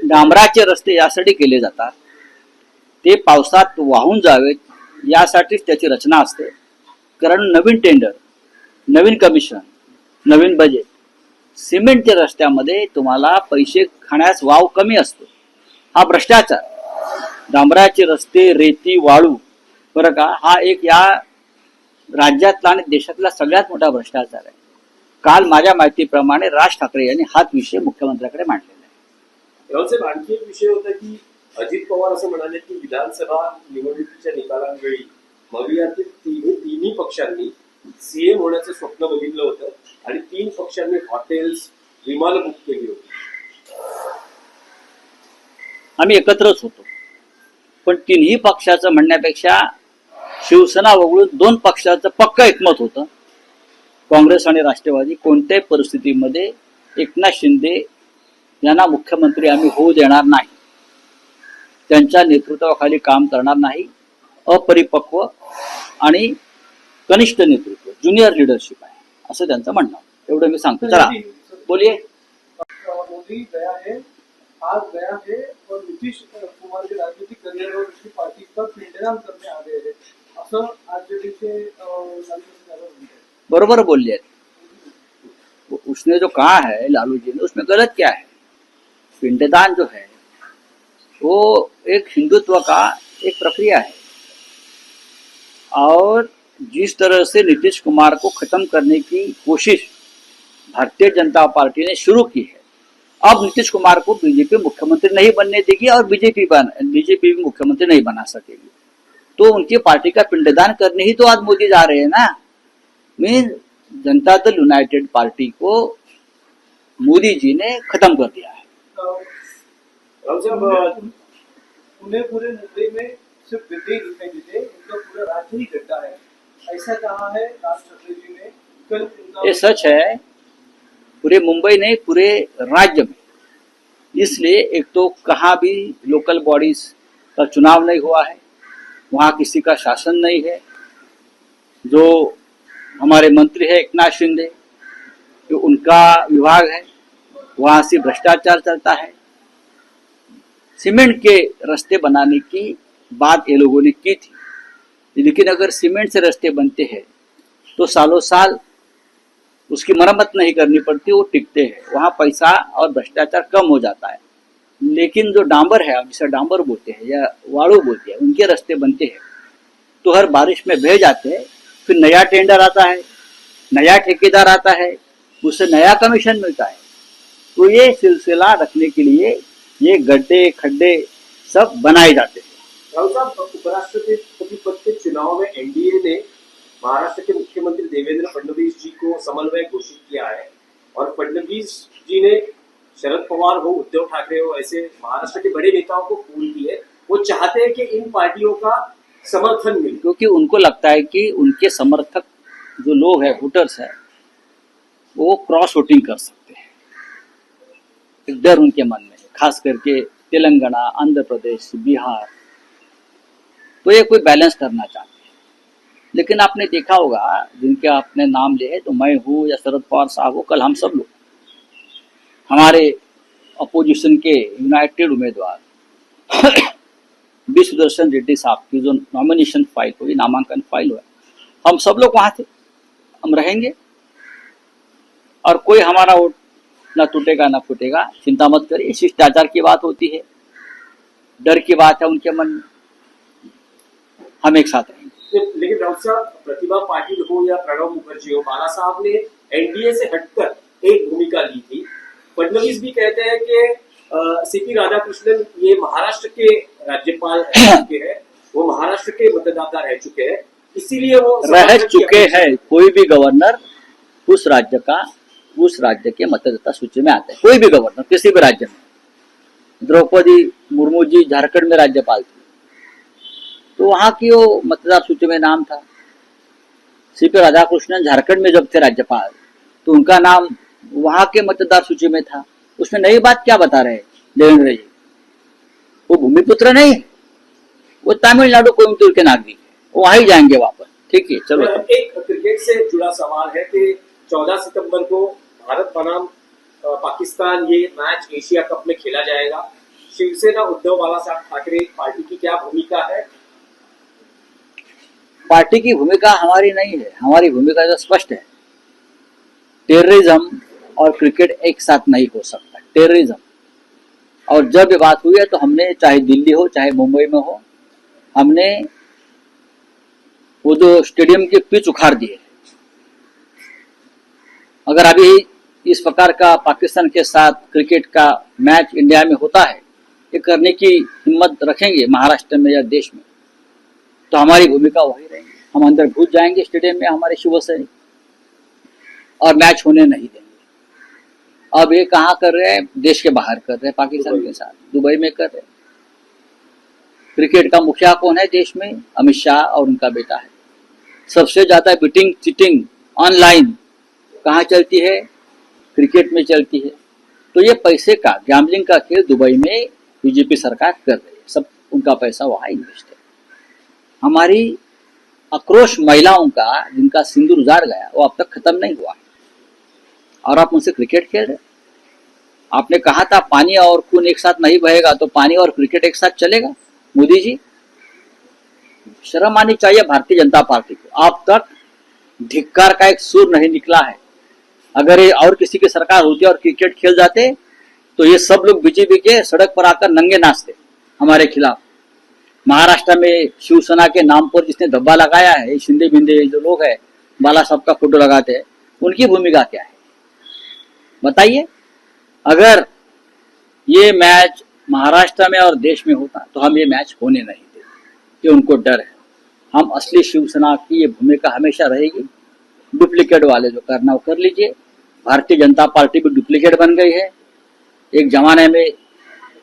डांबराचे रस्ते यासाठी केले जातात ते पावसात वाहून जावेत यासाठीच त्याची रचना असते. कारण नवीन टेंडर, नवीन कमिशन, नवीन बजेट, सिमेंटच्या रस्त्यामध्ये तुम्हाला पैसे खाण्यास वाव कमी असतो. हा भ्रष्टाचार. डांबराचे रस्ते, रेती, वाळू, बरं का, हा एक या राज्यातला आणि देशातला सगळ्यात मोठा भ्रष्टाचार आहे. काल माझ्या माहितीप्रमाणे राज ठाकरे यांनी हाच विषय मुख्यमंत्र्यांकडे मांडलेला आहे. याचा आणखी एक विषय होता की अजित पवार असं म्हणाले की विधानसभा निवडणुकीच्या निकालांवेळी मवियातील तिन्ही पक्षांनी सीएम होण्याचं स्वप्न बघितलं होतं आणि 3 पक्षांनी हॉटेल्स, विमान बुक केली होती. आम्ही एकत्रच होतो, पण तिन्ही पक्षाचं म्हणण्यापेक्षा शिवसेना वगळून 2 पक्षाचं पक्का एकमत होतं. काँग्रेस आणि राष्ट्रवादी कोणत्याही परिस्थितीमध्ये एकनाथ शिंदे यांना मुख्यमंत्री आम्ही होऊ देणार नाही, त्यांच्या नेतृत्वाखाली काम करणार नाही. अपरिपक्व आणि कनिष्ठ नेतृत्व, ज्युनियर लिडरशिप आहे असं त्यांचं म्हणणं. एवढं मी सांगतो. चला बोलिए. मोदी गया है, आज गया है और नीतीश कुमार के राजनीतिक करियर और उसकी पार्टी का पिंडदान करने आ गए हैं असं आरजेडी से बरोबर बोल रहे हैं. उसने जो कहा है लालू जी ने, उसमें गलत क्या है? पिंडदान जो है वो एक हिंदुत्व का एक प्रक्रिया है और जिस तरह से नीतीश कुमार को खत्म करने की कोशिश भारतीय जनता पार्टी ने शुरू की है, अब नीतीश कुमार को बीजेपी मुख्यमंत्री नहीं बनने देगी और बीजेपी भी मुख्यमंत्री नहीं बना सकेगी. तो उनकी पार्टी का पिंडदान करने ही तो आज मोदी जा रहे हैं ना. मीन जनता दल यूनाइटेड पार्टी को मोदी जी ने खत्म कर दिया है. पुणे पूरे मुंबई में सिर्फ दिल्ली दिखाई देते, उनका पूरा राज्य ही गड्ढा है, ऐसा कहा है राज ठाकरे जी ने कल. ये सच है, पूरे मुंबई नहीं, पूरे राज्य में. इसलिए एक तो कहाँ भी लोकल बॉडीज का चुनाव नहीं हुआ है, वहाँ किसी का शासन नहीं है. जो हमारे मंत्री है एकनाथ शिंदे, जो उनका विभाग है, वहाँ से भ्रष्टाचार चलता है. सीमेंट के रास्ते बनाने की बात ये लोगों ने की थी, लेकिन अगर सीमेंट से रास्ते बनते हैं तो सालों साल उसकी मरम्मत नहीं करनी पड़ती, वो टिकते हैं. वहाँ पैसा और भ्रष्टाचार कम हो जाता है. लेकिन जो डांबर है, जिसे डांबर बोलते हैं या वाड़ू बोलते हैं, उनके रास्ते बनते हैं तो हर बारिश में बह जाते हैं. फिर नया टेंडर आता है, नया ठेकेदार आता है, उससे नया कमीशन मिलता है. तो ये सिलसिला रखने के लिए ये गड्ढे खड्डे सब बनाए जाते हैं. राहुल साहब, उपराष्ट्रपति पद के चुनाव में एनडीए ने महाराष्ट्र के मुख्यमंत्री देवेंद्र फडणवीस जी को समन्वयक घोषित किया है और फडणवीस जी ने शरद पवार हो, उद्धव ठाकरे हो, ऐसे महाराष्ट्र के बड़े नेताओं को फोन की है. वो चाहते हैं कि इन पार्टियों का समर्थन मिले, क्योंकि उनको लगता है कि उनके समर्थक जो लोग हैं, वोटर्स हैं, वो क्रॉस वोटिंग कर सकते हैं. एक डर उनके मन में, खास करके तेलंगाना, आंध्र प्रदेश, बिहार, तो ये कोई बैलेंस करना चाहते हैं. लेकिन आपने देखा होगा, जिनके आपने नाम लिए, तो मैं हूँ या शरद पवार साहब हो, कल हम सब लोग, हमारे अपोजिशन के यूनाइटेड उम्मीदवार बी सुदर्शन रेड्डी साहब की जो नॉमिनेशन फाइल हुई, नामांकन फाइल हुआ, हम सब लोग वहां थे. हम रहेंगे और कोई हमारा वोट ना टूटेगा ना फूटेगा. चिंता मत करिए. शिष्टाचार की बात होती है, डर की बात है उनके मन में. हम एक साथ रहेंगे. लेकिन राउत साहब, प्रतिभा पाटिल हो या प्रणब मुखर्जी हो, बाला साहब ने एनडीए से हटकर एक भूमिका ली थी. फडणवीस भी कहते हैं कि सीपी राधाकृष्णन ये महाराष्ट्र के राज्यपाल रह चुके हैं, वो महाराष्ट्र के मतदाता रह चुके हैं, इसीलिए वो रह चुके हैं. कोई भी गवर्नर उस राज्य के मतदाता सूची में आता है. कोई भी गवर्नर किसी भी राज्य में. द्रौपदी मुर्मू जी झारखंड में राज्यपाल थी, तो वहां की वो मतदाता सूची में नाम था. सीपी राधाकृष्णन झारखंड में जब थे राज्यपाल, तो उनका नाम वहां के मतदाता सूची में था. उसमें नई बात क्या बता रहे देवेंद्र जी? वो भूमिपुत्र नहीं, वो तमिलनाडु कोयम्बटूर के नागरिक है, वो वहां ही जाएंगे वापस. ठीक है, चलो. एक क्रिकेट से जुड़ा सवाल है कि 14 सितंबर को भारत बनाम पाकिस्तान ये मैच एशिया कप में खेला जाएगा। शिवसेना उद्धव बालासाहेब ठाकरे पार्टी की क्या भूमिका है? पार्टी की भूमिका हमारी नहीं है, हमारी भूमिका तो स्पष्ट है। टेररिज्म और क्रिकेट एक साथ नहीं हो सकता। टेररिज्म, और जब ये बात हुई है तो हमने, चाहे दिल्ली हो चाहे मुंबई में हो, हमने वो जो स्टेडियम के पिच उखाड़ दिए। अगर अभी इस प्रकार का पाकिस्तान के साथ क्रिकेट का मैच इंडिया में होता है, ये करने की हिम्मत रखेंगे महाराष्ट्र में या देश में, तो हमारी भूमिका वही रहेगी। हम अंदर घुस जाएंगे स्टेडियम में हमारे शिवसैनिक और मैच होने नहीं देंगे। अब ये कहाँ कर रहे हैं? देश के बाहर कर रहे हैं, पाकिस्तान के साथ दुबई में कर रहे हैं। क्रिकेट का मुखिया कौन है देश में? अमित शाह और उनका बेटा है। सबसे ज्यादा बीटिंग चीटिंग ऑनलाइन कहाँ चलती है? क्रिकेट में चलती है। तो ये पैसे का, गैम्बलिंग का खेल दुबई में बीजेपी सरकार कर रही है। सब उनका पैसा वहां इन्वेस्ट है। हमारी आक्रोश महिलाओं का, जिनका सिंदूर जार गया, वो अब तक खत्म नहीं हुआ, और आप उनसे क्रिकेट खेल रहे। आपने कहा था पानी और खून एक साथ नहीं बहेगा, तो पानी और क्रिकेट एक साथ चलेगा? मोदी जी, शर्म आनी चाहिए भारतीय जनता पार्टी को। अब तक धिक्कार का एक सुर नहीं निकला है। अगर ये और किसी की सरकार होती और क्रिकेट खेल जाते, तो ये सब लोग बीजेपी के सड़क पर आकर नंगे नाचते हमारे खिलाफ। महाराष्ट्र में शिवसेना के नाम पर जिसने धब्बा लगाया है, शिंदे बिंदे जो लोग हैं, बाला साहब का फोटो लगाते हैं, उनकी भूमिका क्या है बताइए। अगर ये मैच महाराष्ट्र में और देश में होता तो हम ये मैच होने नहीं देते। ये उनको डर है। हम असली शिवसेना की ये भूमिका हमेशा रहेगी। डुप्लीकेट वाले जो करना वो कर लीजिए। भारतीय जनता पार्टी भी डुप्लीकेट बन गई है। एक जमाने में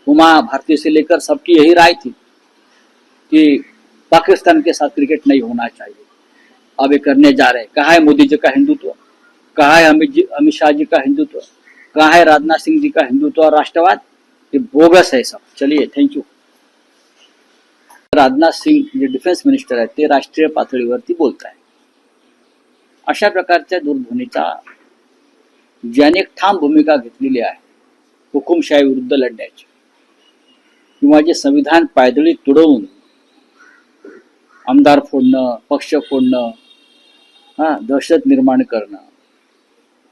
उमा भारती से लेकर सबकी यही राय थी कि पाकिस्तान के साथ क्रिकेट नहीं होना चाहिए। अब ये करने जा रहे हैं। कहाँ है मोदी जी का हिंदुत्व? कहाँ है अमित शाह जी का हिंदुत्व? कहाँ है राजनाथ सिंह जी का हिंदुत्व और राष्ट्रवाद? ये बोगस है सब। चलिए, थँक यू। राजनाथ सिंह जे डिफेन्स मिनिस्टर आहेत ते राष्ट्रीय पातळीवरती बोलत आहे। अशा प्रकारच्या दूरध्वनीचा ज्याने एक ठाम भूमिका घेतलेली आहे हुकुमशाही विरुद्ध लढण्याची, किंवा जे संविधान पायदळी तुडवून आमदार फोडणं, पक्ष फोडणं, दहशत निर्माण करणं,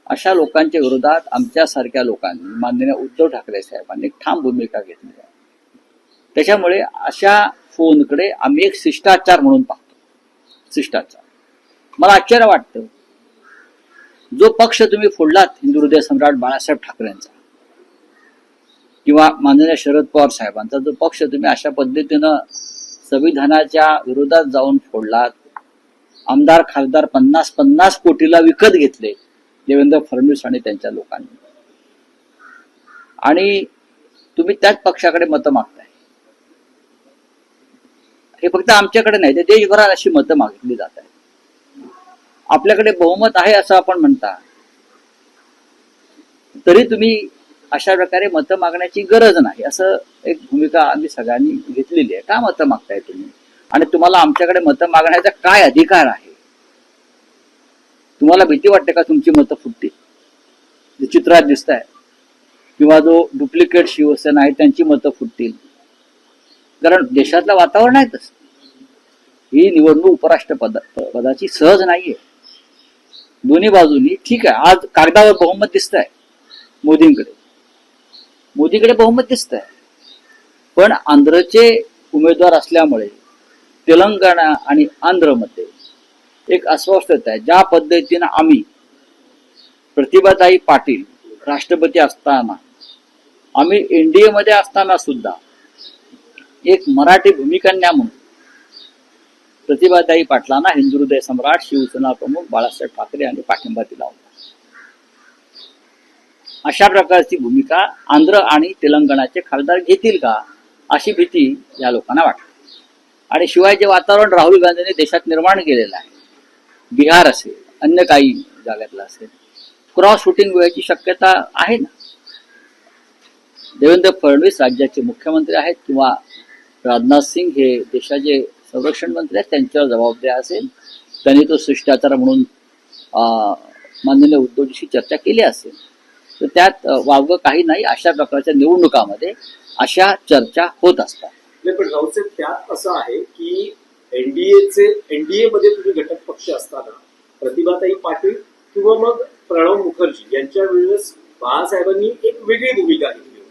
अशा लोकांच्या विरोधात आमच्यासारख्या लोकांनी, माननीय उद्धव ठाकरे साहेबांनी एक ठाम भूमिका घेतली आहे। त्याच्यामुळे अशा फोनकडे आम्ही एक शिष्टाचार म्हणून पाहतो। शिष्टाचार, मला आश्चर्य वाटतं, जो पक्ष तुम्ही फोडलात हिंदू हृदय सम्राट बाळासाहेब ठाकरेंचा किंवा माननीय शरद पवार साहेबांचा जो पक्ष तुम्ही अशा पद्धतीनं संविधानाच्या विरोधात जाऊन फोडलात, आमदार खासदार 50-50 कोटीला विकत घेतले देवेंद्र फडणवीस आणि त्यांच्या लोकांनी, आणि तुम्ही त्याच पक्षाकडे मतं मागताय। हे फक्त आमच्याकडे नाही, ते देशभरात अशी मतं मागितली जात आहेत। आपल्याकडे बहुमत आहे असं आपण म्हणता, तरी तुम्ही अशा प्रकारे मतं मागण्याची गरज नाही, असं एक भूमिका आम्ही सगळ्यांनी घेतलेली आहे। का मतं मागताय तुम्ही? आणि तुम्हाला आमच्याकडे मतं मागण्याचा काय अधिकार आहे? तुम्हाला भीती वाटते का तुमची मतं फुटतील? जे चित्रात दिसत आहे, किंवा जो डुप्लिकेट शिवसेना आहे त्यांची मतं फुटतील? कारण देशातलं वातावरण आहे तसं। ही निवडणूक उपराष्ट्रपदाची सहज नाहीये। दोन्ही बाजूनी ठीक आहे, आज कागदावर बहुमत दिसत आहे मोदीकडे बहुमत दिसत आहे, पण आंध्रचे उमेदवार असल्यामुळे तेलंगणा आणि आंध्रमध्ये एक अस्वस्थता आहे। ज्या पद्धतीनं आम्ही प्रतिभाताई पाटील राष्ट्रपती असताना, आम्ही एनडीए मध्ये असताना सुद्धा एक मराठी भूमिकन्या म्हणून प्रतिभाताई पाटलांना हिंदू हृदय सम्राट शिवसेना प्रमुख बाळासाहेब ठाकरे यांनी पाठिंबा दिला होता। अशा प्रकारची भूमिका आंध्र आणि तेलंगणाचे खासदार घेतील का, अशी भीती या लोकांना वाटते। आणि शिवाय जे वातावरण राहुल गांधींनी देशात निर्माण केलेलं आहे, बिहार असेल, अन्य काही जागातलं असेल, क्रॉस शूटिंग व्हायची शक्यता आहे ना। देवेंद्र फडणवीस राज्याचे मुख्यमंत्री आहेत, किंवा राजनाथ सिंह हे देशाचे संरक्षण मंत्री आहेत, त्यांच्यावर जबाबदारी असेल, त्यांनी तो शिष्टाचार म्हणून माननीय उद्धवजीशी चर्चा केली असेल। तर त्यात वावगं काही नाही. अशा प्रकारच्या निवडणुकामध्ये अशा चर्चा होत असतात. नाही, पण राऊतसाहेब त्यात असं आहे की एनडीए मध्ये तुम्ही घटक पक्ष असताना प्रतिभाताई पाटील किंवा मग प्रणव मुखर्जी यांच्या वेळेस बाळासाहेबांनी एक वेगळी भूमिका घेतली.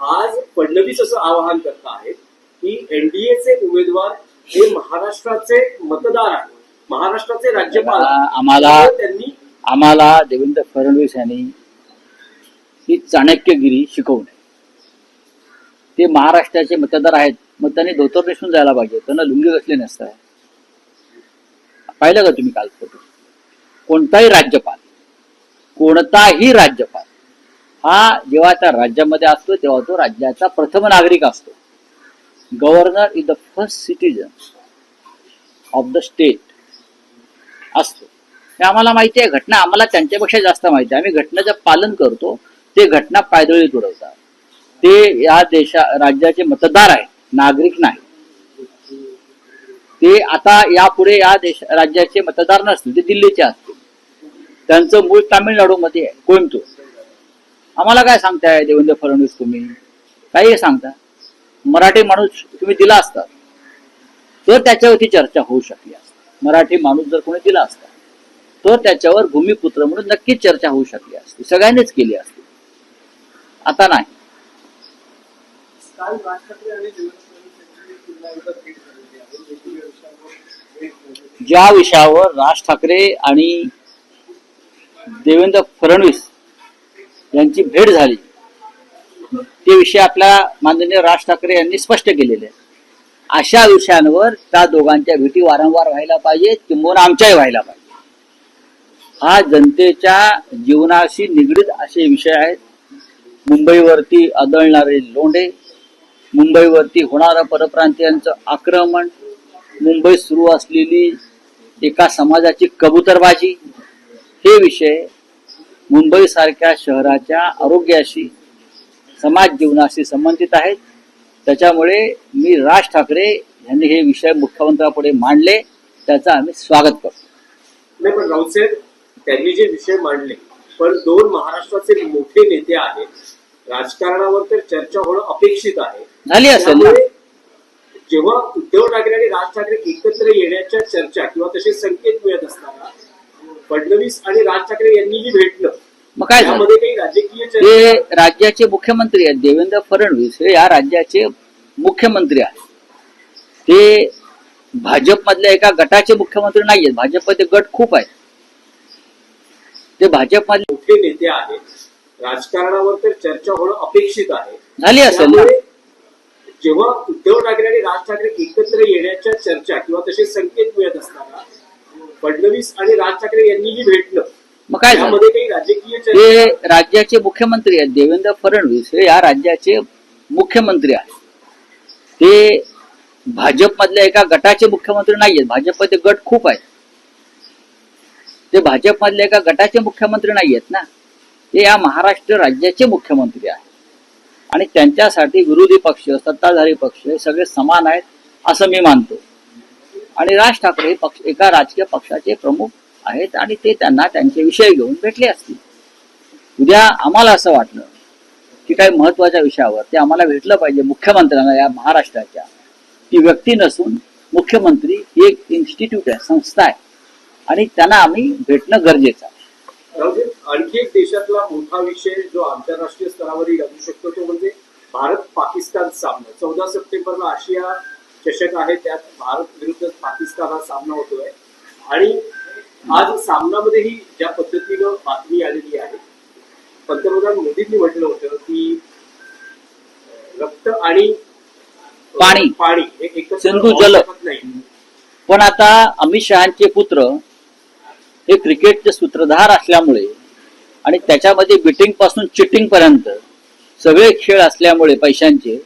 आज फडणवीस असं आवाहन करत आहेत की एनडीएचे उमेदवार हे महाराष्ट्राचे मतदार आहेत, महाराष्ट्राचे राज्यपाल त्यांनी आम्हाला देवेंद्र फडणवीस यांनी ही चाणक्यगिरी शिकवू नये. ते महाराष्ट्राचे मतदार आहेत, मग त्यांनी धोतर नेसून जायला पाहिजे, त्यांना लुंगी घातली नसतं. पाहिलं का तुम्ही काल फोटो? कोणताही राज्यपाल हा जेव्हा त्या राज्यामध्ये असतो तेव्हा तो राज्याचा प्रथम नागरिक असतो. Governor is the first citizen of the state असतो. हे आम्हाला माहिती आहे. घटना आम्हाला त्यांच्यापेक्षा जास्त माहिती आहे. आम्ही घटनेचं पालन करतो. ते घटना पायदळी तुडवतात. ते या राज्याचे मतदार आहेत, नागरिक नाही. ते आता यापुढे या राज्याचे मतदार नसतील, ते दिल्लीचे असतील. त्यांचं मूळ तामिळनाडूमध्ये आहे, कोइंबतूर. आम्हाला काय सांगताय देवेंद्र फडणवीस? तुम्ही काही सांगता. मराठी माणूस तुम्ही दिला असता तर त्याच्यावरती चर्चा होऊ शकली असती. मराठी माणूस जर कोणी दिला असता तर त्याच्यावर भूमिपुत्र म्हणून नक्कीच चर्चा होऊ शकली असती, सगळ्यांनीच केली असती. आता नाही. काल राज ठाकरे आणि देवेंद्र फडणवीस यांची पुन्हा एकदा भेट झालेली आहे. वेगवेगळ्या विषयांवर भेट झाली. ज्या विषयावर राज ठाकरे आणि देवेंद्र फडणवीस यांची भेट झाली ते विषय आपल्या माननीय राज ठाकरे यांनी स्पष्ट केलेले आहे. अशा विषयांवर त्या दोघांच्या भेटी वारंवार व्हायला पाहिजेत, किंबहुना आमच्याही व्हायला पाहिजे. हा जनतेच्या जीवनाशी निगडीत असे विषय आहेत. मुंबईवरती आदळणारे लोंढे, मुंबईवरती होणारं परप्रांतीयांचं आक्रमण, मुंबईत सुरू असलेली एका समाजाची कबूतरबाजी, हे विषय मुंबईसारख्या शहराच्या आरोग्याशी, समाज जीवनाशी संबंधित आहेत. त्याच्यामुळे मी राज ठाकरे यांनी हे विषय मुख्यमंत्र्यांपुढे मांडले, त्याचं आम्ही स्वागत करतो. नाही, पण राऊतसाहेब त्यांनी जे विषय मांडले, पण दोन महाराष्ट्राचे मोठे नेते आहेत, राजकारणावर तर चर्चा होणं अपेक्षित आहे. झाली असेल ना? जेव्हा उद्धव ठाकरे आणि राज ठाकरे एकत्र येण्याच्या चर्चा किंवा तसे संकेत मिळत असताना फडणवीस आणि राज ठाकरे यांनीही भेटलं, मग काय झालं? त्यामध्ये काही राजकीय हे चर्चा? राज्याचे मुख्यमंत्री आहेत. देवेंद्र फडणवीस हे या राज्याचे मुख्यमंत्री आहेत. ते भाजपमधल्या एका गटाचे मुख्यमंत्री नाहीयेत. भाजपमध्ये गट खूप आहेत. ते भाजपमधले मोठे नेते आहेत, राजकारणावर तर चर्चा होणं अपेक्षित आहे. झाली असेल ना? जेव्हा उद्धव ठाकरे आणि राज ठाकरे एकत्र येण्याच्या चर्चा किंवा तसे संकेत मिळत असताना फडणवीस आणि राज ठाकरे यांनीही भेटलं, मग काय झालं? त्यामध्ये काही राजकीय हे चर्चा? राज्याचे मुख्यमंत्री आहेत. देवेंद्र फडणवीस हे या राज्याचे मुख्यमंत्री आहेत. ते भाजपमधल्या एका गटाचे मुख्यमंत्री नाहीयेत. भाजपमध्ये गट खूप आहेत. ते भाजपमधल्या एका गटाचे मुख्यमंत्री नाहीयेत ना. ते या महाराष्ट्र राज्याचे मुख्यमंत्री आहेत. आणि त्यांच्यासाठी विरोधी पक्ष, सत्ताधारी पक्ष हे सगळे समान आहेत असं मी मानतो. आणि राज ठाकरे पक्ष एका राजकीय पक्षाचे प्रमुख आहेत आणि ते त्यांना त्यांचे विषय घेऊन भेटले असतील. उद्या आम्हाला असं वाटलं की काही महत्वाच्या विषयावर ते आम्हाला भेटलं पाहिजे मुख्यमंत्र्यांना या महाराष्ट्राच्या. ती व्यक्ती नसून मुख्यमंत्री ही एक इन्स्टिट्यूट आहे, संस्था आहे, आणि त्यांना आम्ही भेटणं गरजेचं आहे. आणखी एक देशातला मोठा विषय जो आंतरराष्ट्रीय स्तरावरही गाजू शकतो तो म्हणजे भारत पाकिस्तान सामना. 14 सप्टेंबरला आशिया चषक आहे, त्यात भारत विरुद्ध पाकिस्तान हा सामना होतोय. आणि आज सामनामध्येही ज्या पद्धतीनं बातमी आलेली आहे, पंतप्रधान मोदींनी म्हटलं होतं की रक्त आणि पाणी हे एकत्र सिंधू होऊ जल. शकत नाही. पण आता अमित शहाचे पुत्र हे क्रिकेटचे सूत्रधार असल्यामुळे आणि त्याच्यामध्ये बिटिंग पासून चिटिंग पर्यंत सगळे खेळ असल्यामुळे पैशांचे,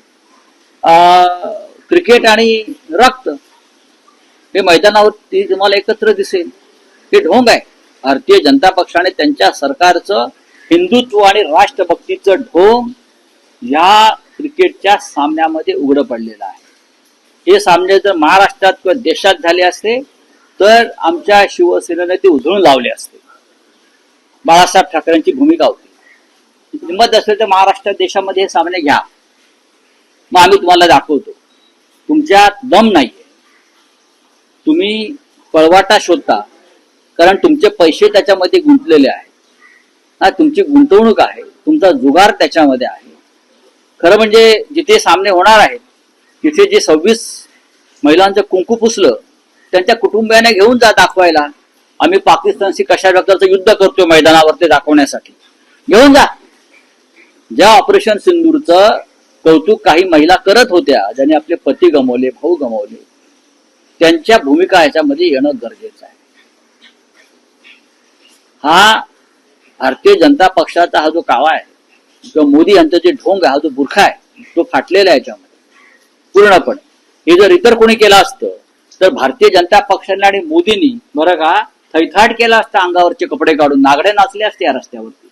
क्रिकेट आणि रक्त हे मैदानावरती तुम्हाला एकत्र दिसेल. हे ढोंग आहे. भारतीय जनता पक्षाने त्यांच्या सरकारचं हिंदुत्व आणि राष्ट्रभक्तीचं ढोंग या क्रिकेटच्या सामन्यामध्ये उघडं पडलेलं आहे. हे सामने जर महाराष्ट्रात किंवा देशात झाले असते तर आमच्या शिवसेनेने ते उधळून लावले असते. बाळासाहेब ठाकरेंची भूमिका होती. हिंमत असेल तर महाराष्ट्र देशामध्ये हे सामने घ्या, मग आम्ही तुम्हाला दाखवतो. तुमच्यात दम नाहीये, तुम्ही पळवाटा शोधता, कारण तुमचे पैसे त्याच्यामध्ये गुंतलेले आहेत. हा, तुमची गुंतवणूक आहे, तुमचा जुगार त्याच्यामध्ये आहे. खरं म्हणजे जिथे सामने होणार आहेत तिथे जे 26 महिलांचं कुंकू पुसलं त्यांच्या कुटुंबियांना घेऊन जा दाखवायला, आम्ही पाकिस्तानशी कशा प्रकारचं युद्ध करतोय मैदानावरती दाखवण्यासाठी. घेऊन जा. ज्या ऑपरेशन सिंदूरचं कौतुक काही महिला करत होत्या, ज्यांनी आपले पती गमावले, भाऊ गमावले, त्यांच्या भूमिका ह्याच्यामध्ये येणं गरजेचं आहे. हा भारतीय जनता पक्षाचा हा जो कावा आहे किंवा मोदी यांचं जे ढोंग आहे, हा जो बुरखा आहे, तो फाटलेला आहे याच्यामध्ये पूर्णपणे. हे जर इतर कोणी केलं असतं तर भारतीय जनता पक्षाने आणि मोदींनी बरं का थैथाट केला असता, अंगावरचे कपडे काढून नागडे नाचले असते या रस्त्यावरती.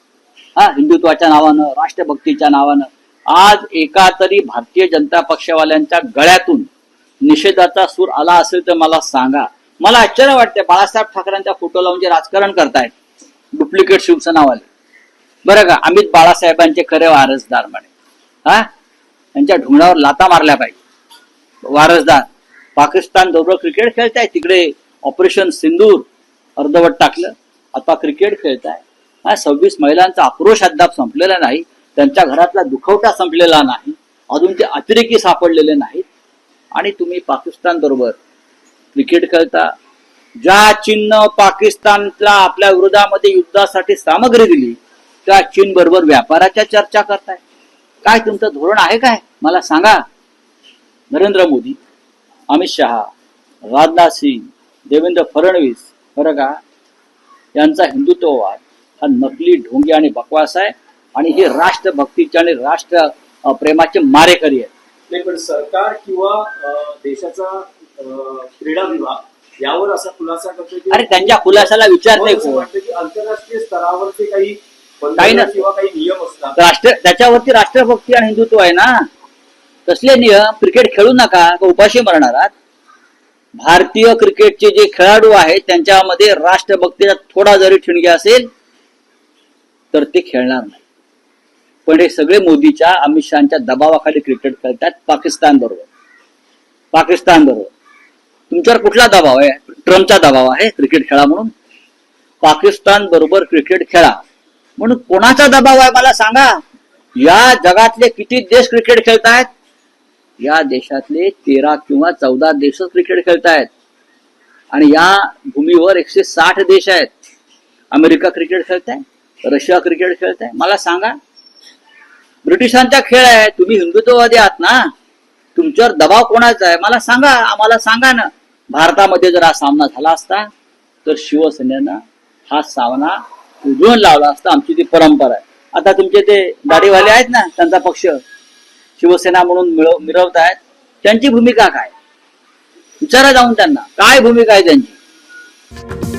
हा, हिंदुत्वाच्या नावानं, राष्ट्रभक्तीच्या नावानं. आज एका तरी भारतीय जनता पक्षवाल्यांच्या गळ्यातून निषेधाचा सूर आला असेल तर मला सांगा. मला आश्चर्य वाटते, बाळासाहेब ठाकरेंचा फोटो लावून जे राजकारण करतायत डुप्लिकेट शिवसेनावाले, बरं का, अमित बाळासाहेबांचे खरे वारसदार म्हणे. हा, त्यांच्या ढुंगणावर लाता मारल्या पाहिजे. वारसदार पाकिस्तान बरोबर क्रिकेट खेळताय, तिकडे ऑपरेशन सिंदूर अर्धवट टाकलं, आता क्रिकेट खेळताय. हा, 26 महिलांचा आक्रोश अद्याप संपलेला नाही, त्यांच्या घरातला दुखवटा संपलेला नाही, अजून ते अतिरेकी सापडलेले नाहीत, आणि तुम्ही पाकिस्तान बरोबर क्रिकेट खेळता. ज्या चीननं पाकिस्तानला आपल्या विरोधामध्ये युद्धासाठी सामग्री दिली त्या चीन बरोबर व्यापाराच्या चर्चा करताय. काय तुमचं धोरण आहे काय मला सांगा. नरेंद्र मोदी, अमित शहा, राजनाथ सिंग, देवेंद्र फडणवीस, बरं का, यांचा हिंदुत्ववाद हा नकली, ढोंगी आणि बकवास आहे, आणि हे राष्ट्रभक्तीचे आणि राष्ट्र प्रेमाचे मारेकरी आहेत. नाही, पण सरकार किंवा देशाचा क्रीडा विभाग यावर असा खुलासा करतो की अरे त्यांच्या खुलासाला विचारते कोण? वाटतं की आंतरराष्ट्रीय स्तरावरचे काही काही बंधनं किंवा काही नियम असतात. त्याच्यावरती राष्ट्रभक्ती आणि हिंदुत्व आहे ना. कसले नियम? क्रिकेट खेळू नका का उपाशी मरणार आहात? भारतीय क्रिकेटचे जे खेळाडू आहेत त्यांच्यामध्ये राष्ट्रभक्तीचा थोडा जरी ठिणगी असेल तर ते खेळणार नाही. पण हे सगळे मोदीच्या, अमित शहाच्या दबावाखाली क्रिकेट खेळतात पाकिस्तान बरोबर. पाकिस्तान बरोबर तुमच्यावर कुठला दबाव आहे? ट्रम्पचा दबाव आहे क्रिकेट खेळा म्हणून? पाकिस्तान बरोबर क्रिकेट खेळा म्हणून कोणाचा दबाव आहे मला सांगा. या जगातले किती देश क्रिकेट खेळतायत? या देशातले 13 किंवा 14 देश क्रिकेट खेळतायत, आणि या भूमीवर 160 देश आहेत. अमेरिका क्रिकेट खेळताय, रशिया क्रिकेट खेळताय. मला सांगा, ब्रिटिशांचा खेळ आहे. तुम्ही हिंदुत्ववादी आहात ना, तुमच्यावर दबाव कोणाचा आहे मला सांगा, आम्हाला सांगा ना. भारतामध्ये जर हा सामना झाला असता तर शिवसेनेनं हा सामना उधळून लावला असता. आमची ती परंपरा आहे. आता तुमचे ते दाढीवाले आहेत ना, त्यांचा पक्ष शिवसेना म्हणून मिरवत आहेत, त्यांची भूमिका काय? विचारा जाऊन त्यांना, काय भूमिका आहे त्यांची.